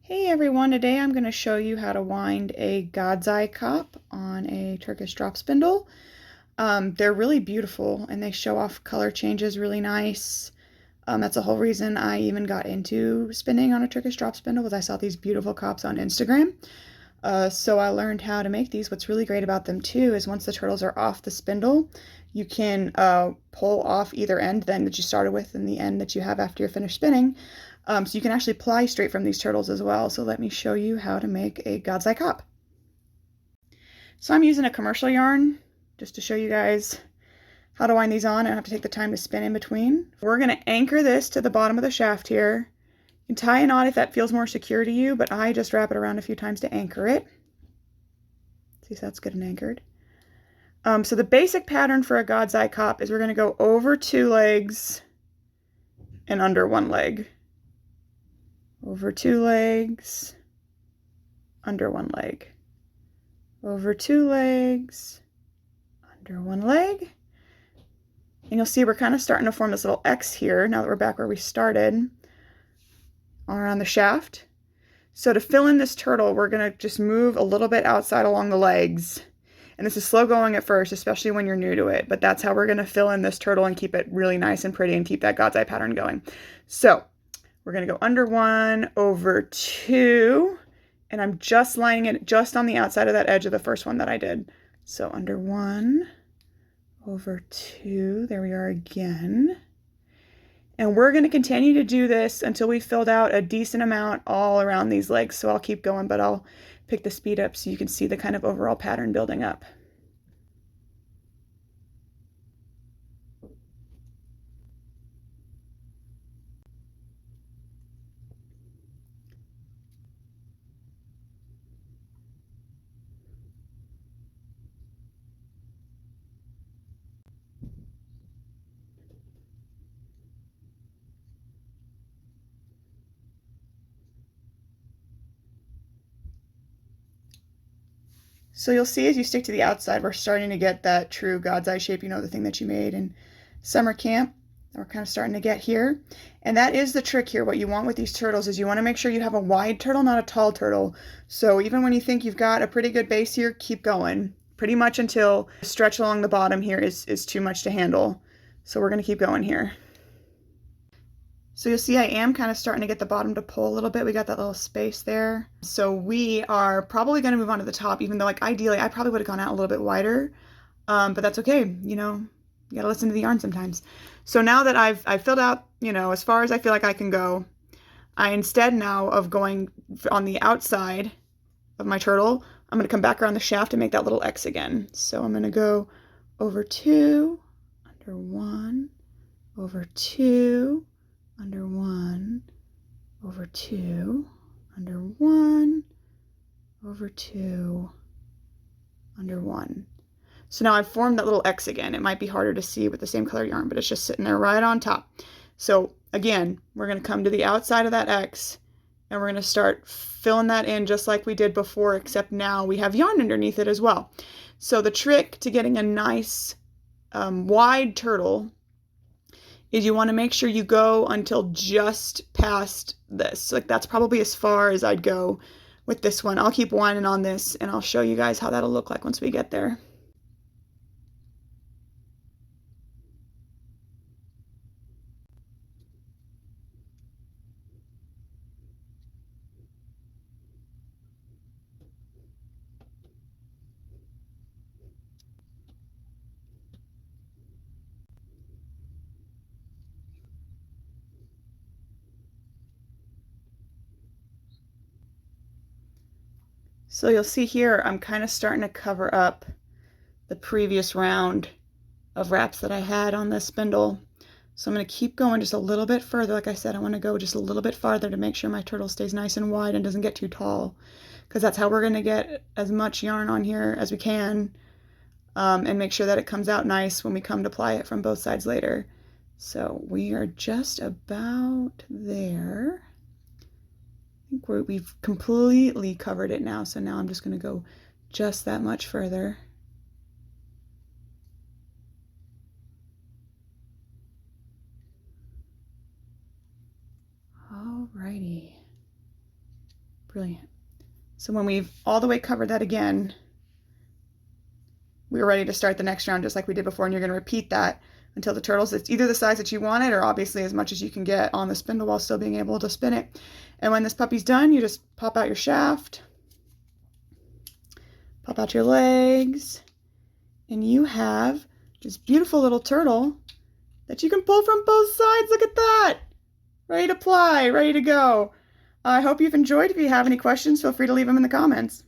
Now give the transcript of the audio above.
Hey everyone, today I'm going to show you how to wind a God's Eye cup on a Turkish drop spindle. They're really beautiful and they show off color changes really nice. That's the whole reason I even got into spinning on a Turkish drop spindle was I saw these beautiful cups on Instagram. So I learned how to make these. What's really great about them too is once the turtles are off the spindle, you can pull off either end then that you started with and the end that you have after you're finished spinning. So you can actually ply straight from these turtles as well. So let me show you how to make a God's Eye cup. So I'm using a commercial yarn just to show you guys how to wind these on. I don't have to take the time to spin in between. We're going to anchor this to the bottom of the shaft here. You can tie a knot if that feels more secure to you, but I just wrap it around a few times to anchor it. See if that's good and anchored. So the basic pattern for a God's Eye cup is we're going to go over 2 legs and under 1 leg. Over 2 legs, under 1 leg. Over 2 legs, under 1 leg. And you'll see we're kind of starting to form this little X here now that we're back where we started around the shaft. So to fill in this turtle, we're going to just move a little bit outside along the legs. And this is slow going at first, especially when you're new to it. But that's how we're going to fill in this turtle and keep it really nice and pretty and keep that God's Eye pattern going. So we're going to go under 1, over 2. And I'm just lining it just on the outside of that edge of the first one that I did. So under 1, over 2, there we are again. And we're going to continue to do this until we filled out a decent amount all around these legs. So I'll keep going, but I'll pick the speed up so you can see the kind of overall pattern building up. So you'll see as you stick to the outside, we're starting to get that true God's Eye shape, you know, the thing that you made in summer camp. We're kind of starting to get here. And that is the trick here. What you want with these turtles is you want to make sure you have a wide turtle, not a tall turtle. So even when you think you've got a pretty good base here, keep going. Pretty much until the stretch along the bottom here is too much to handle. So we're going to keep going here. So you'll see I am kind of starting to get the bottom to pull a little bit. We got that little space there. So we are probably going to move on to the top, even though like ideally I probably would have gone out a little bit wider. But that's okay. You know, you gotta listen to the yarn sometimes. So now that I've filled out, you know, as far as I feel like I can go, I instead now of going on the outside of my turtle, I'm gonna come back around the shaft and make that little X again. So I'm gonna go over 2, under 1, over 2, under 1, over 2, under 1, over 2, under 1. So now I've formed that little X again. It might be harder to see with the same color yarn, but it's just sitting there right on top. So again, we're going to come to the outside of that X and we're going to start filling that in just like we did before, except now we have yarn underneath it as well. So the trick to getting a nice wide turtle is you want to make sure you go until just past this. Like that's probably as far as I'd go with this one. I'll keep winding on this and I'll show you guys how that'll look like once we get there. So you'll see here, I'm kind of starting to cover up the previous round of wraps that I had on this spindle. So I'm going to keep going just a little bit further. Like I said, I want to go just a little bit farther to make sure my turtle stays nice and wide and doesn't get too tall, because that's how we're going to get as much yarn on here as we can and make sure that it comes out nice when we come to ply it from both sides later. So we are just about there. I think we've completely covered it now, so now I'm just going to go just that much further. Alrighty. brilliant. So when we've all the way covered that again, we're ready to start the next round just like we did before, and you're going to repeat that until the turtle's it's either the size that you want it or obviously as much as you can get on the spindle while still being able to spin it. And when this puppy's done, you just pop out your shaft, pop out your legs, and you have this beautiful little turtle that you can pull from both sides. Look at that! Ready to fly, ready to go. I hope you've enjoyed. If you have any questions, feel free to leave them in the comments.